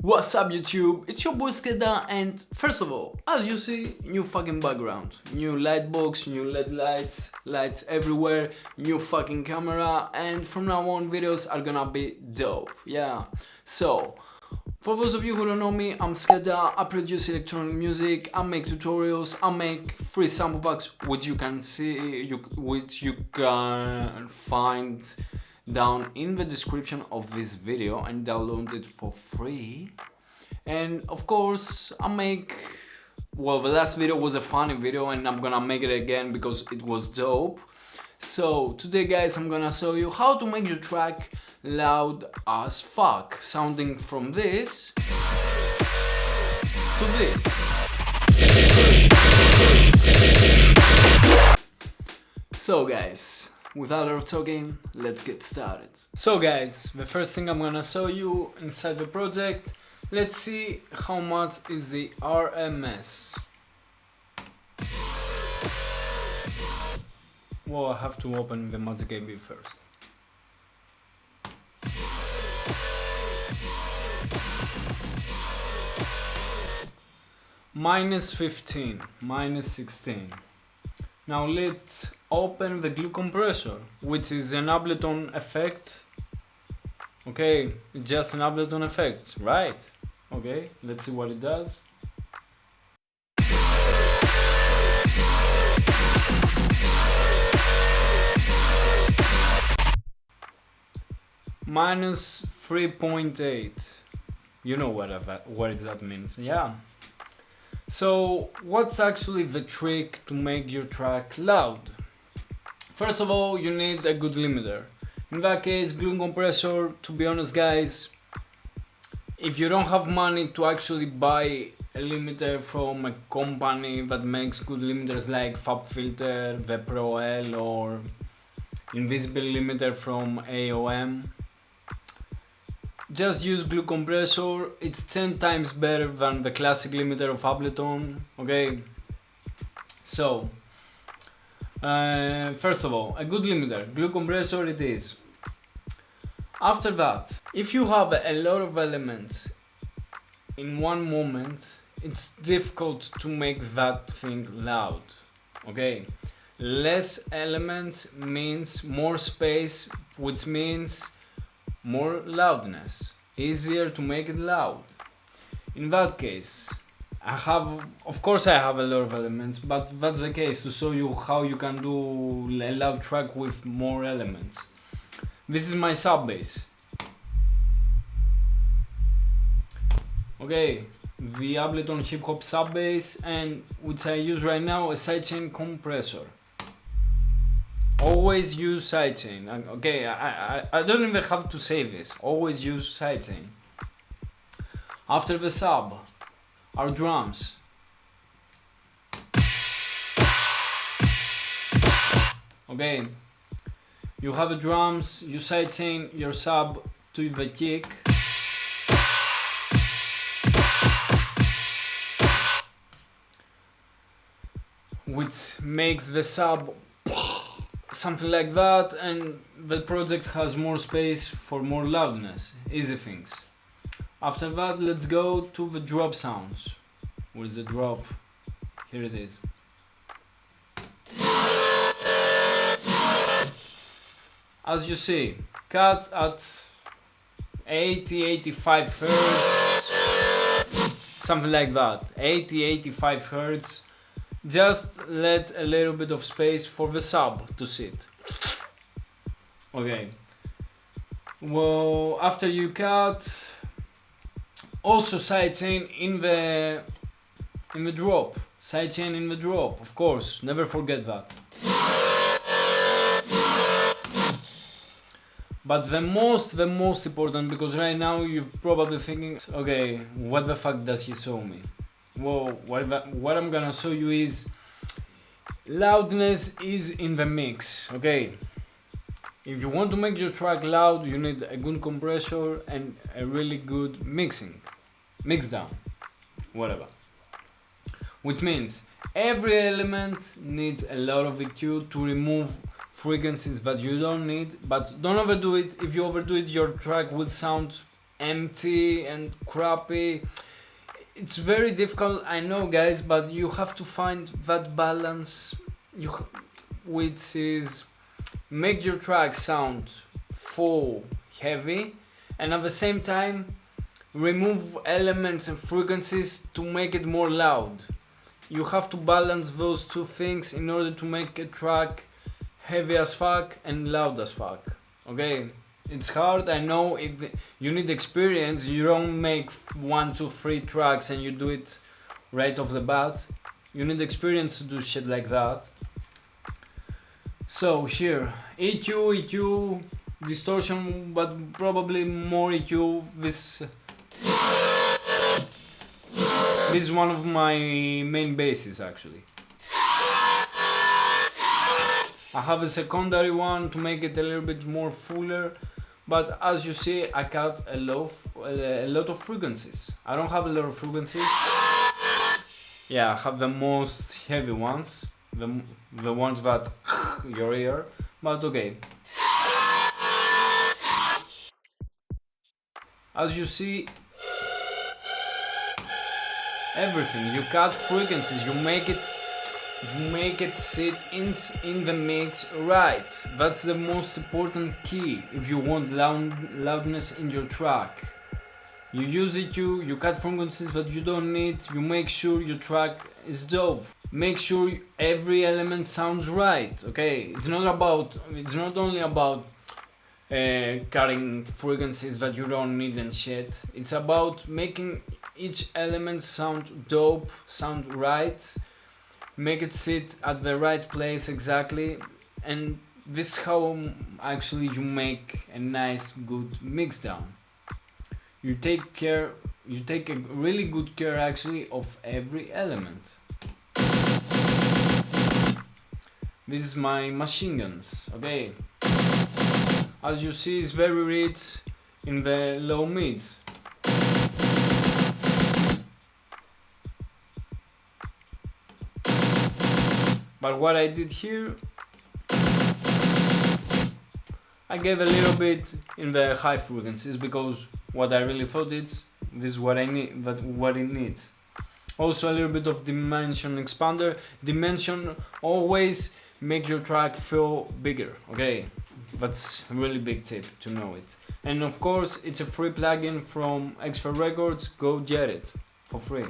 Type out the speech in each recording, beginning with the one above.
What's up YouTube? It's your boy Skeda, and first of all, as you see, new fucking background, new light box, new LED lights, lights everywhere, new fucking camera, and from now on videos are gonna be dope, yeah. So, for those of you who don't know me, I'm Skeda, I produce electronic music, I make tutorials, I make free sample packs which you can see, which you can find down in the description of this video and download it for free. And of course I make, well, the last video was a funny video and I'm gonna make it again because it was dope. So today guys, I'm gonna show you how to make your track loud as fuck, sounding from this to this. So guys, without our talking, let's get started. So guys, the first thing I'm gonna show you inside the project, let's see how much is the RMS. Well, I have to open the Magic AB first. -15, -16. Now let's open the glue compressor, which is an Ableton effect. Okay, it's just an Ableton effect, right? Okay, let's see what it does. -3.8. You know what that means, yeah. So what's actually the trick to make your track loud? First of all, you need a good limiter. In that case, glue compressor, to be honest guys, if you don't have money to actually buy a limiter from a company that makes good limiters like FabFilter, the Pro L or Invisible limiter from AOM, just use glue compressor. It's 10 times better than the classic limiter of Ableton, okay? So, first of all, a good limiter, glue compressor it is. After that, if you have a lot of elements in one moment, it's difficult to make that thing loud, okay? Less elements means more space, which means more loudness, easier to make it loud. In that case, of course I have a lot of elements, but that's the case to show you how you can do a loud track with more elements. This is my sub bass. Okay, the Ableton hip hop sub bass, and which I use right now, a sidechain compressor. Always use sidechain. Okay, I don't even have to say this. Always use sidechain. After the sub, our drums. Okay, you have the drums, you sidechain your sub to the kick. Which makes the sub something like that, and the project has more space for more loudness, easy things. After that, let's go to the drop sounds. Where's the drop? Here it is. As you see, cut at 80-85 Hertz, something like that, 80-85 Hertz. Just let a little bit of space for the sub to sit. Okay. Well, after you cut, also sidechain in the drop. Sidechain in the drop, of course. Never forget that. But the most important, because right now you're probably thinking, okay, what the fuck does he show me? Well, what I'm gonna show you is loudness is in the mix, okay? If you want to make your track loud, you need a good compressor and a really good mix down, whatever. Which means every element needs a lot of EQ to remove frequencies that you don't need, but don't overdo it. If you overdo it, your track will sound empty and crappy. It's very difficult, I know, guys, but you have to find that balance, which is make your track sound full, heavy, and at the same time remove elements and frequencies to make it more loud. You have to balance those two things in order to make a track heavy as fuck and loud as fuck. Okay, it's hard, I know. You need experience. You don't make 1, 2, 3 tracks and you do it right off the bat. You need experience to do shit like that. So here, EQ, distortion, but probably more EQ. This is one of my main basses actually. I have a secondary one to make it a little bit more fuller, but as you see, I cut a lot of frequencies. I don't have a lot of frequencies. Yeah, I have the most heavy ones, the ones that your ear, but okay. As you see, everything, you cut frequencies, you make it sit in the mix right. That's the most important key if you want loudness in your track. You use EQ, you cut frequencies that you don't need, you make sure your track is dope. Make sure every element sounds right, okay? It's not only about cutting frequencies that you don't need and shit. It's about making each element sound dope, sound right, make it sit at the right place exactly, and this is how actually you make a nice, good mixdown. You take a really good care actually of every element. This is my machine guns, okay? As you see, it's very rich in the low mids. But what I did here, I gave a little bit in the high frequencies because what I really thought this is what I need, what it needs. Also a little bit of dimension expander. Dimension always make your track feel bigger, okay? That's a really big tip to know it. And of course, it's a free plugin from Expert Records. Go get it for free.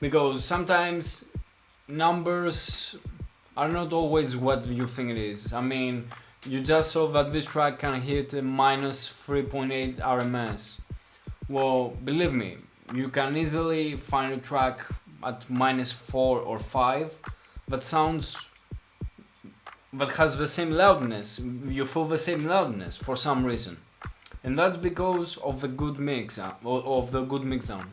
Because sometimes numbers are not always what you think it is. I mean, you just saw that this track can hit a minus 3.8 RMS. Well, believe me, you can easily find a track at minus 4 or 5 that has the same loudness. You feel the same loudness for some reason, and that's because of the good mix, of the good mixdown.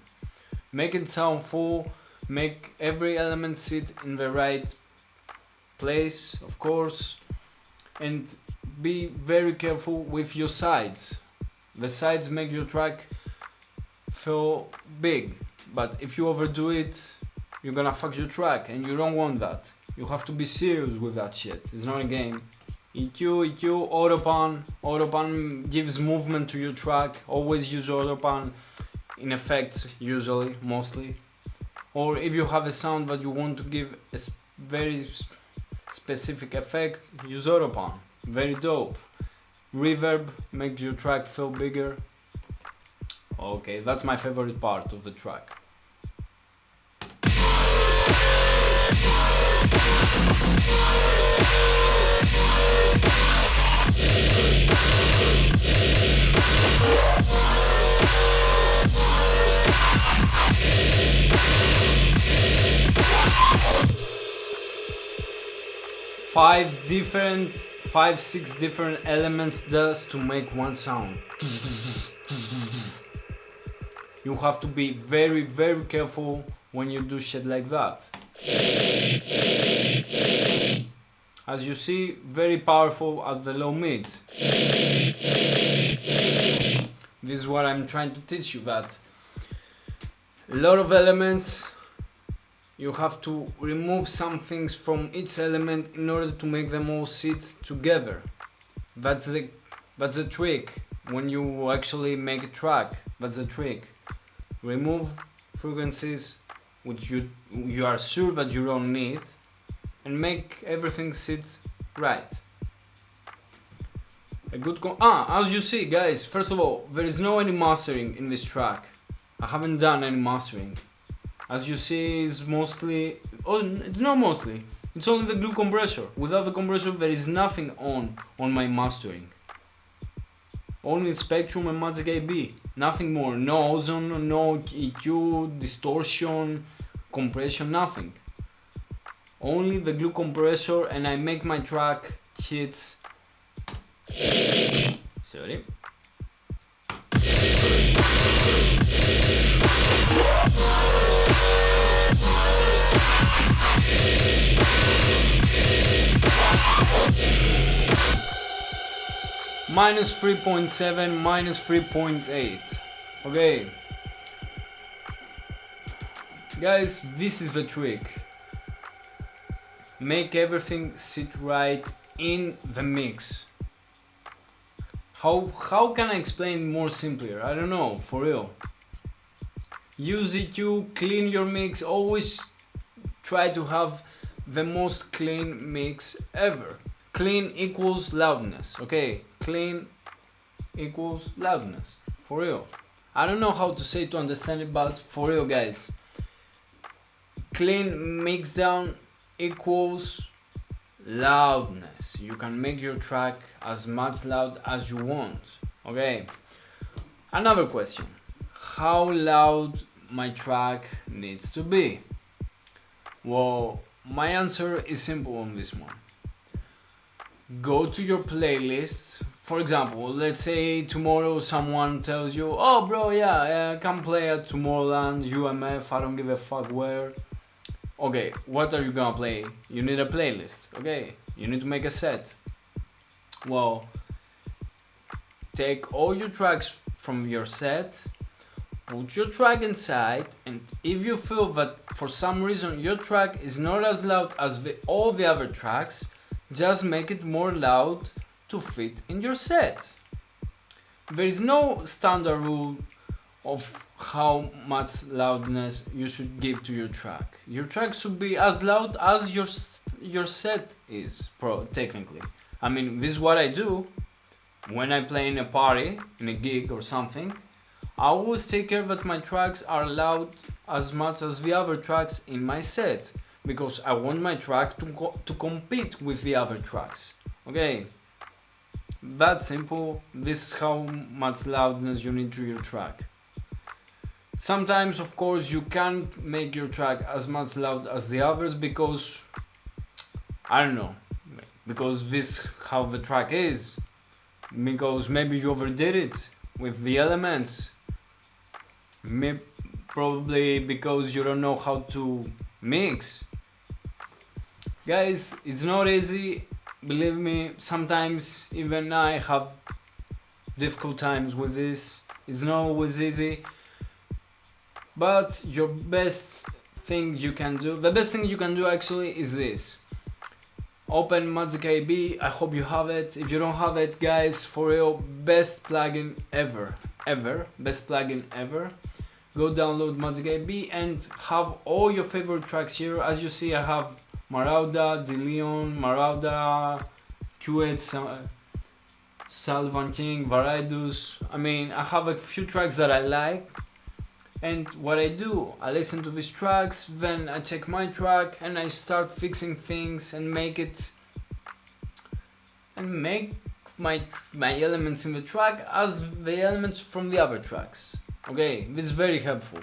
Make it sound full. Make every element sit in the right place, of course, and be very careful with your sides. The sides make your track feel big, but if you overdo it, you're gonna fuck your track, and you don't want that. You have to be serious with that shit. It's not a game. EQ, autopan gives movement to your track. Always use autopan in effects, usually, mostly. Or if you have a sound that you want to give a very specific effect, use autopan. Very dope. Reverb makes your track feel bigger. Okay, that's my favorite part of the track. Five, six different elements just to make one sound. You have to be very, very careful when you do shit like that. As you see, very powerful at the low mids. This is what I'm trying to teach you, that a lot of elements, you have to remove some things from each element in order to make them all sit together. That's the trick. when you actually make a track. That's the trick. Remove frequencies which you are sure that you don't need, and make everything sit right. A good as you see, guys, first of all, there is no any mastering in this track. I haven't done any mastering. As you see, it's mostly, it's not mostly, it's only the glue compressor. Without the compressor, there is nothing on my mastering. Only Spectrum and Magic AB, nothing more. No ozone, no EQ, distortion, compression, nothing. Only the glue compressor, and I make my track hits. Sorry. Minus 3.7, minus 3.8. Okay. Guys, this is the trick. Make everything sit right in the mix. How can I explain more simpler? I don't know, for real. Use EQ, clean your mix, always try to have the most clean mix ever. Clean equals loudness, okay? Clean equals loudness, for real. I don't know how to say to understand it, but for real, guys. Clean mix down equals loudness. You can make your track as much loud as you want, okay? Another question. How loud my track needs to be? Well, my answer is simple on this one. Go to your playlist. For example, let's say tomorrow someone tells you, oh bro, yeah, come play at Tomorrowland, UMF, I don't give a fuck where. Okay, what are you gonna play? You need a playlist, okay? You need to make a set. Well, take all your tracks from your set, put your track inside, and if you feel that for some reason your track is not as loud as all the other tracks, just make it more loud to fit in your set. There is no standard rule of how much loudness you should give to your track. Your track should be as loud as your set is, technically. I mean, this is what I do when I play in a party, in a gig or something. I always take care that my tracks are loud as much as the other tracks in my set, because I want my track to compete with the other tracks. Okay, that's simple. This is how much loudness you need to your track. Sometimes, of course, you can't make your track as much loud as the others because, I don't know, because this is how the track is. Because maybe you overdid it with the elements. Probably because you don't know how to mix. Guys, it's not easy, believe me. Sometimes even I have difficult times with this. It's not always easy. But your best thing you can do, the best thing you can do actually is this. Open Magic AB, I hope you have it. If you don't have it, guys, for real, best plugin ever. Best plugin ever. Go download Magic AB and have all your favorite tracks here. As you see, I have Marauda, DeLeon, Marauda, Q8, Salvan King, Varidus. I mean, I have a few tracks that I like. And what I do, I listen to these tracks, then I check my track and I start fixing things and make my elements in the track as the elements from the other tracks. Okay, this is very helpful.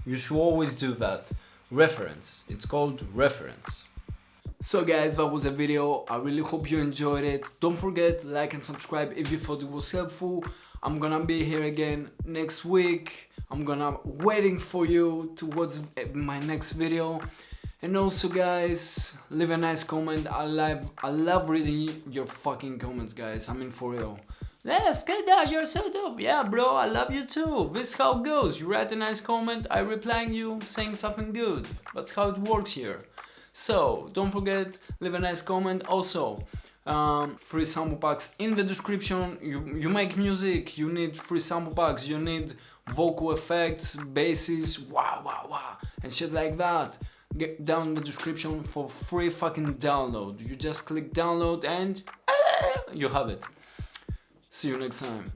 You should always do that. Reference. It's called reference. So guys, that was a video. I really hope you enjoyed it. Don't forget, like and subscribe if you thought it was helpful. I'm gonna be here again next week. I'm gonna waiting for you to watch my next video. And also guys, leave a nice comment. I love reading your fucking comments, guys. I mean, for real. Let's get that, you're so dope. Yeah bro, I love you too. This is how it goes. You write a nice comment, I replying you saying something good. That's how it works here. So don't forget, leave a nice comment. Also, free sample packs in the description. You make music, you need free sample packs, you need vocal effects, basses, wow, and shit like that. Get down in the description for free fucking download. You just click download and you have it. See you next time.